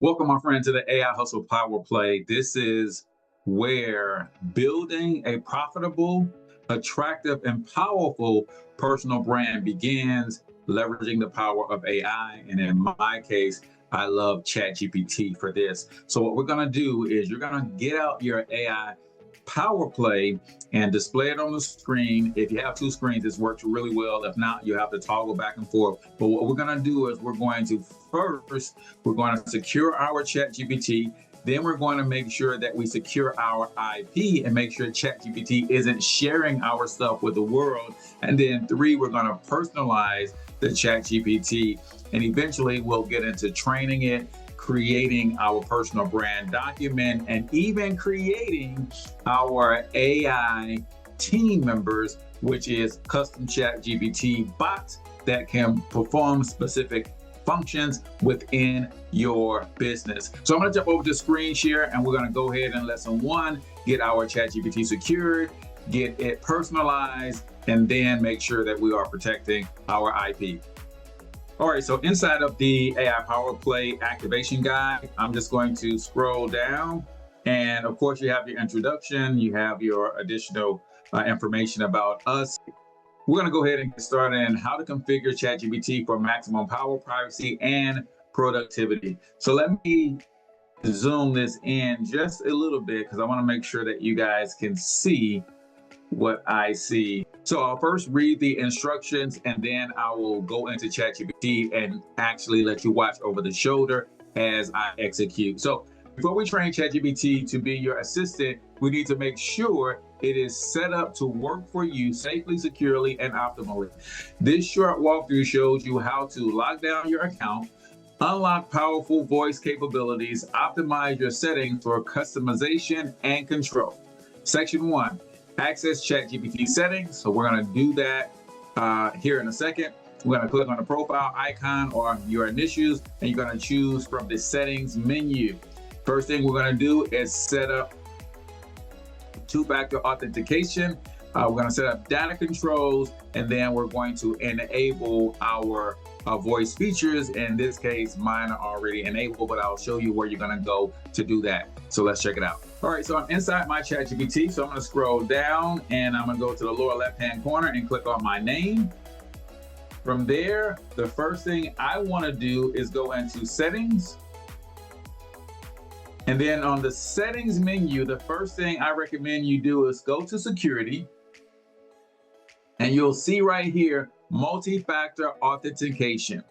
Welcome, my friend, to the AI Hustle Power Play. This is where building a profitable, attractive, and powerful personal brand begins, leveraging the power of AI. And in my case, I love ChatGPT for this. So what we're going to do is you're going to get out your AI Power Play and display it on the screen. If you have two screens, this works really well. If not, you have to toggle back and forth. But what we're going to do is we're going to secure our ChatGPT. Then we're going to make sure that we secure our IP and make sure ChatGPT isn't sharing our stuff with the world. And then three, we're going to personalize the ChatGPT. And eventually we'll get into training it, creating our personal brand document, and even creating our AI team members, which is custom ChatGPT bots that can perform specific functions within your business. So I'm going to jump over to screen share, and we're going to go ahead and lesson one, get our ChatGPT secured, get it personalized, and then make sure that we are protecting our IP. All right, so inside of the AI Power Play activation guide, I'm just going to scroll down. And of course, you have your introduction, you have your additional information about us. We're going to go ahead and get started on how to configure ChatGPT for maximum power, privacy, and productivity. So let me zoom this in just a little bit because I want to make sure that you guys can see what I see. So I'll first read the instructions, and then I will go into ChatGPT and actually let you watch over the shoulder as I execute. So before we train ChatGPT to be your assistant, we need to make sure it is set up to work for you safely, securely, and optimally. This short walkthrough shows you how to lock down your account, unlock powerful voice capabilities, optimize your settings for customization and control. Section 1. Access ChatGPT settings. So we're going to do that here in a second. We're going to click on the profile icon or your initials, and you're going to choose from the settings menu. First thing we're going to do is set up two-factor authentication. We're going to set up data controls, and then we're going to enable our voice features. In this case, mine are already enabled, but I'll show you where you're going to go to do that. So let's check it out. All right, so I'm inside my ChatGPT. So I'm going to scroll down, and I'm going to go to the lower left-hand corner and click on my name. From there, the first thing I want to do is go into settings. And then on the settings menu, the first thing I recommend you do is go to security. And you'll see right here, multi-factor authentication.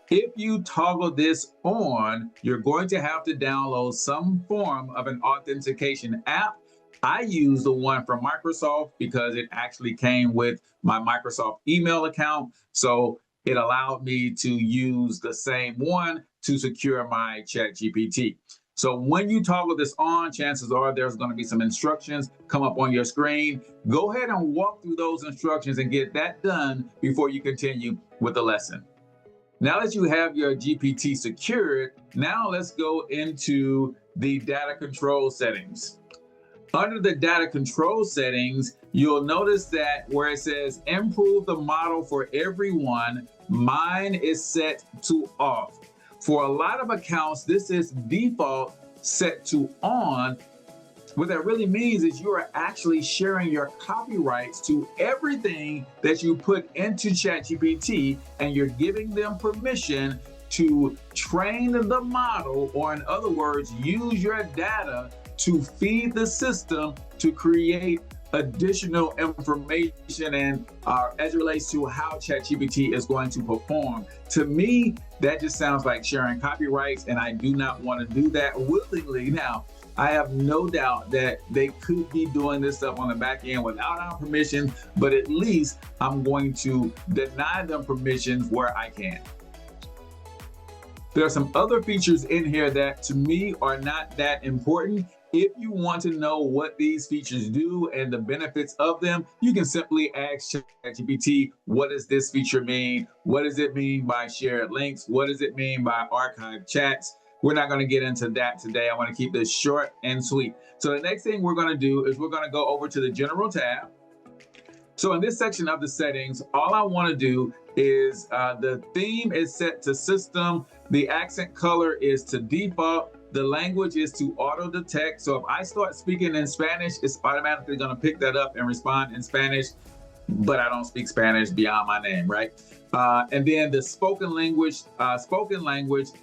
If you toggle this on, you're going to have to download some form of an authentication app. I use the one from Microsoft because it actually came with my Microsoft email account. So it allowed me to use the same one to secure my ChatGPT. So when you toggle this on, chances are there's going to be some instructions come up on your screen. Go ahead and walk through those instructions and get that done before you continue with the lesson. Now that you have your GPT secured, now let's go into the data control settings. Under the data control settings, you'll notice that where it says improve the model for everyone, mine is set to off. For a lot of accounts, this is default set to on. What that really means is you are actually sharing your copyrights to everything that you put into ChatGPT, and you're giving them permission to train the model, or in other words, use your data to feed the system to create additional information and as it relates to how ChatGPT is going to perform. To me, that just sounds like sharing copyrights, and I do not want to do that willingly. Now, I have no doubt that they could be doing this stuff on the back end without our permission, but at least I'm going to deny them permissions where I can. There are some other features in here that to me are not that important. If you want to know what these features do and the benefits of them, you can simply ask ChatGPT, what does this feature mean? What does it mean by shared links? What does it mean by archived chats? We're not going to get into that today. I want to keep this short and sweet. So the next thing we're going to do is we're going to go over to the General tab. So in this section of the settings, all I want to do is the theme is set to system The accent color is to default. The language is to auto detect. So if I start speaking in Spanish, it's automatically going to pick that up and respond in Spanish, but I don't speak Spanish beyond my name, right? And then the spoken language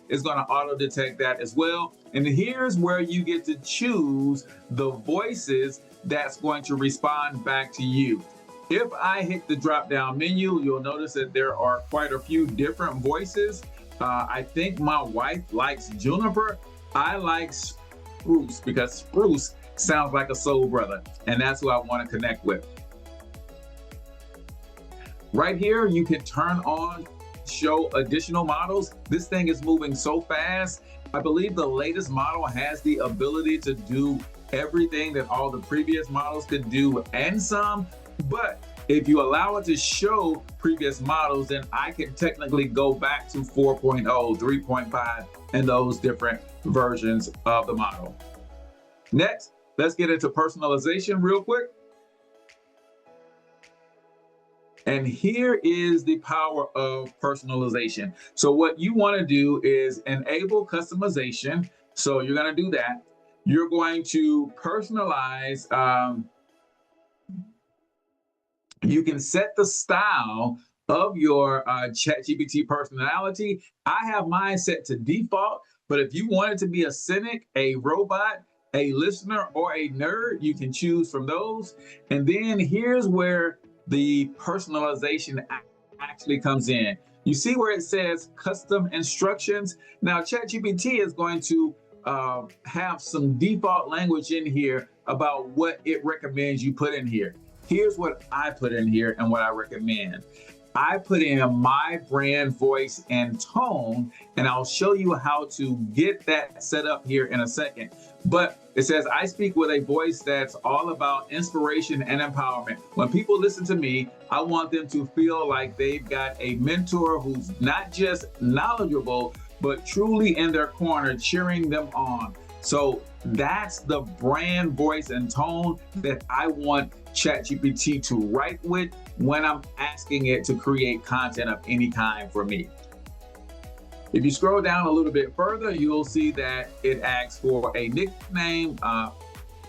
is going to auto detect that as well. And here's where you get to choose the voices that's going to respond back to you. If I hit the drop down menu, you'll notice that there are quite a few different voices. I think my wife likes Juniper. I like Spruce because Spruce sounds like a soul brother, and that's who I want to connect with. Right here, you can turn on show additional models. This thing is moving so fast. I believe the latest model has the ability to do everything that all the previous models could do and some, but if you allow it to show previous models, then I can technically go back to 4.0, 3.5, and those different versions of the model. Next, let's get into personalization real quick. And here is the power of personalization. So what you want to do is enable customization. So you're going to do that. You're going to personalize. You can set the style of your ChatGPT personality. I have mine set to default, but if you want it to be a cynic, a robot, a listener, or a nerd, you can choose from those. And then here's where the personalization actually comes in. You see where it says custom instructions? Now, ChatGPT is going to have some default language in here about what it recommends you put in here. Here's what I put in here and what I recommend. I put in my brand, voice, and tone, and I'll show you how to get that set up here in a second. But it says, I speak with a voice that's all about inspiration and empowerment. When people listen to me, I want them to feel like they've got a mentor who's not just knowledgeable, but truly in their corner, cheering them on. So that's the brand, voice, and tone that I want ChatGPT to write with when I'm asking it to create content of any kind for me. If you scroll down a little bit further, you'll see that it asks for a nickname. Of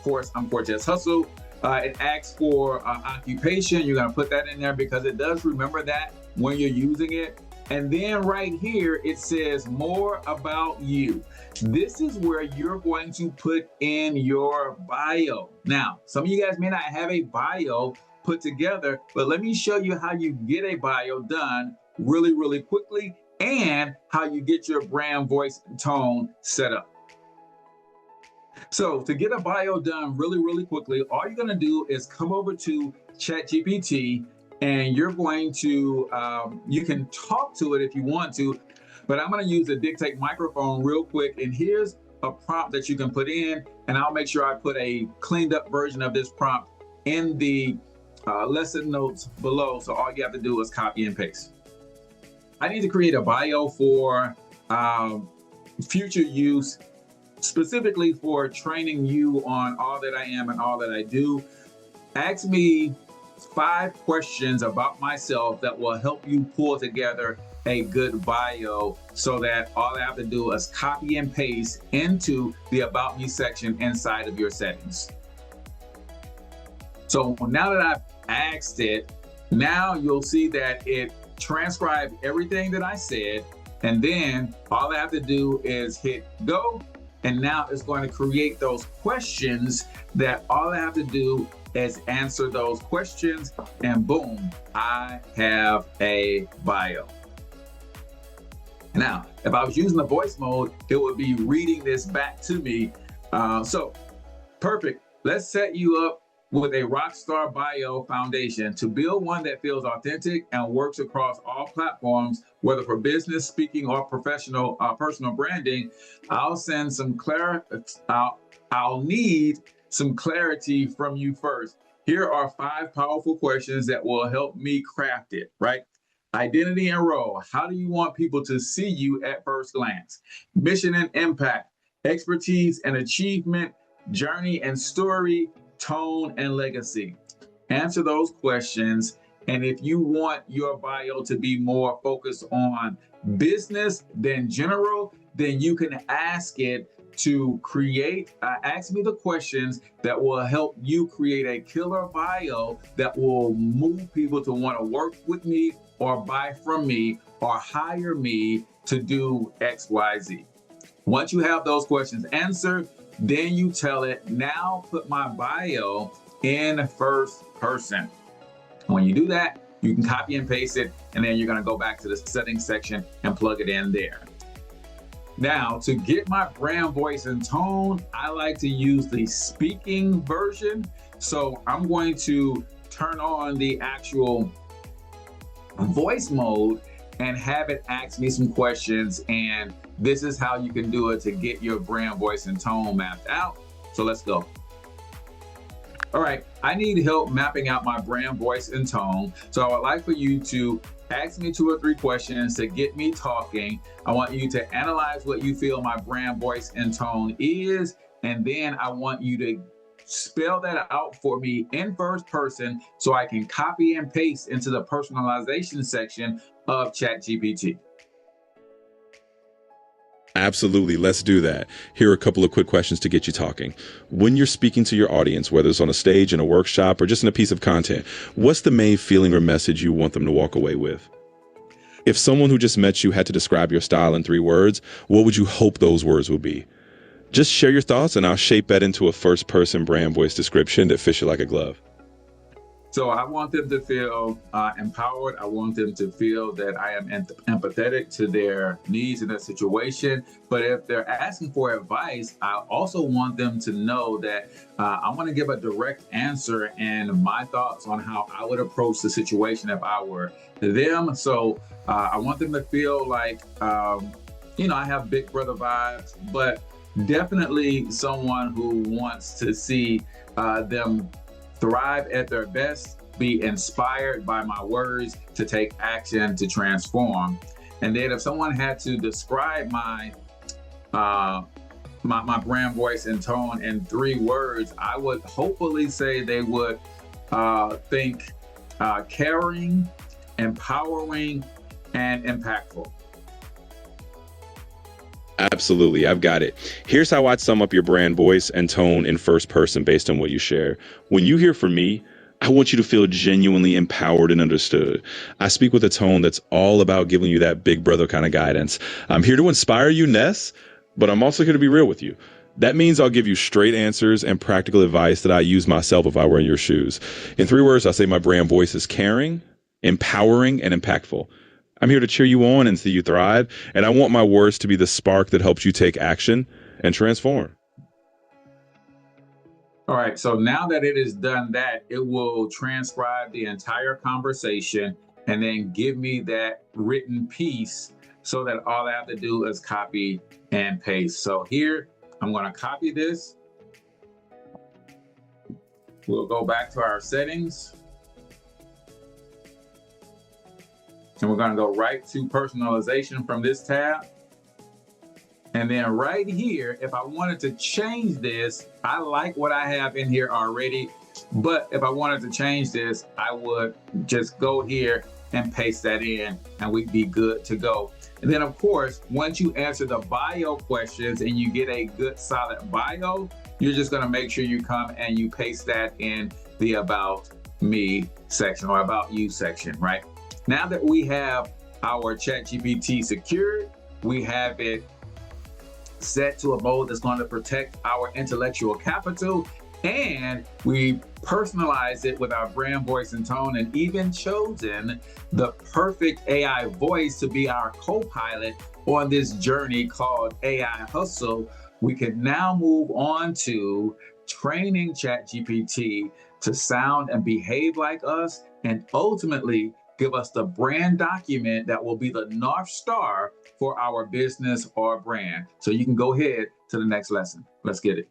course, I'm Cortez Hustle. It asks for occupation. You're going to put that in there because it does remember that when you're using it. And then right here, it says more about you. This is where you're going to put in your bio. Now, some of you guys may not have a bio put together, but let me show you how you get a bio done really, really quickly and how you get your brand, voice, and tone set up. So to get a bio done really, really quickly, all you're going to do is come over to ChatGPT and you're going to, you can talk to it if you want to, but I'm going to use the dictate microphone real quick. And here's a prompt that you can put in, and I'll make sure I put a cleaned up version of this prompt in the lesson notes below. So all you have to do is copy and paste. I need to create a bio for future use, specifically for training you on all that I am and all that I do. Ask me 5 questions about myself that will help you pull together a good bio so that all I have to do is copy and paste into the About Me section inside of your settings. So now that I've asked it, now you'll see that it transcribed everything that I said, and then all I have to do is hit go, and now it's going to create those questions that all I have to do is answer those questions, and boom, I have a bio. Now, if I was using the voice mode, it would be reading this back to me. So perfect. Let's set you up with a rockstar bio foundation to build one that feels authentic and works across all platforms, whether for business, speaking, or professional, personal branding. I'll need some clarity from you first. Here are 5 powerful questions that will help me craft it, right? Identity and role. How do you want people to see you at first glance? Mission and impact, expertise and achievement, journey and story, tone and legacy. Answer those questions And if you want your bio to be more focused on business than general, then you can ask it to ask me the questions that will help you create a killer bio that will move people to want to work with me or buy from me or hire me to do XYZ. Once you have those questions answered, then you tell it, now put my bio in first person. When you do that, you can copy and paste it, and then you're going to go back to the settings section and plug it in there. Now, to get my brand voice and tone, I like to use the speaking version. So I'm going to turn on the actual voice mode and have it ask me some questions. And this is how you can do it to get your brand voice and tone mapped out. So let's go. All right, I need help mapping out my brand voice and tone. So I would like for you to ask me 2 or 3 questions to get me talking. I want you to analyze what you feel my brand voice and tone is. And then I want you to spell that out for me in first person so I can copy and paste into the personalization section of ChatGPT. Absolutely. Let's do that. Here are a couple of quick questions to get you talking. When you're speaking to your audience, whether it's on a stage, in a workshop, or just in a piece of content, what's the main feeling or message you want them to walk away with? If someone who just met you had to describe your style in 3 words, what would you hope those words would be? Just share your thoughts and I'll shape that into a first-person brand voice description that fits you like a glove. So I want them to feel empowered. I want them to feel that I am empathetic to their needs in their situation. But if they're asking for advice, I also want them to know that I want to give a direct answer and my thoughts on how I would approach the situation if I were them. So I want them to feel like, I have big brother vibes, but definitely someone who wants to see them thrive at their best, be inspired by my words to take action to transform. And then if someone had to describe my brand voice and tone in 3 words, I would hopefully say they would think caring, empowering, and impactful. Absolutely. I've got it. Here's how I'd sum up your brand voice and tone in first person based on what you share. When you hear from me, I want you to feel genuinely empowered and understood. I speak with a tone that's all about giving you that big brother kind of guidance. I'm here to inspire you, Ness, but I'm also here to be real with you. That means I'll give you straight answers and practical advice that I use myself if I were in your shoes. In 3 words, I say my brand voice is caring, empowering, and impactful. I'm here to cheer you on and see you thrive. And I want my words to be the spark that helps you take action and transform. All right. So now that it has done that, it will transcribe the entire conversation and then give me that written piece so that all I have to do is copy and paste. So here, I'm going to copy this. We'll go back to our settings. And we're going to go right to personalization from this tab. And then right here, if I wanted to change this, I like what I have in here already. But if I wanted to change this, I would just go here and paste that in and we'd be good to go. And then of course, once you answer the bio questions and you get a good solid bio, you're just going to make sure you come and you paste that in the About Me section or About You section, right? Now that we have our ChatGPT secured, we have it set to a mode that's going to protect our intellectual capital, and we personalize it with our brand voice and tone, and even chosen the perfect AI voice to be our co-pilot on this journey called AI Hustle. We can now move on to training ChatGPT to sound and behave like us, and ultimately give us the brand document that will be the North Star for our business or brand. So you can go ahead to the next lesson. Let's get it.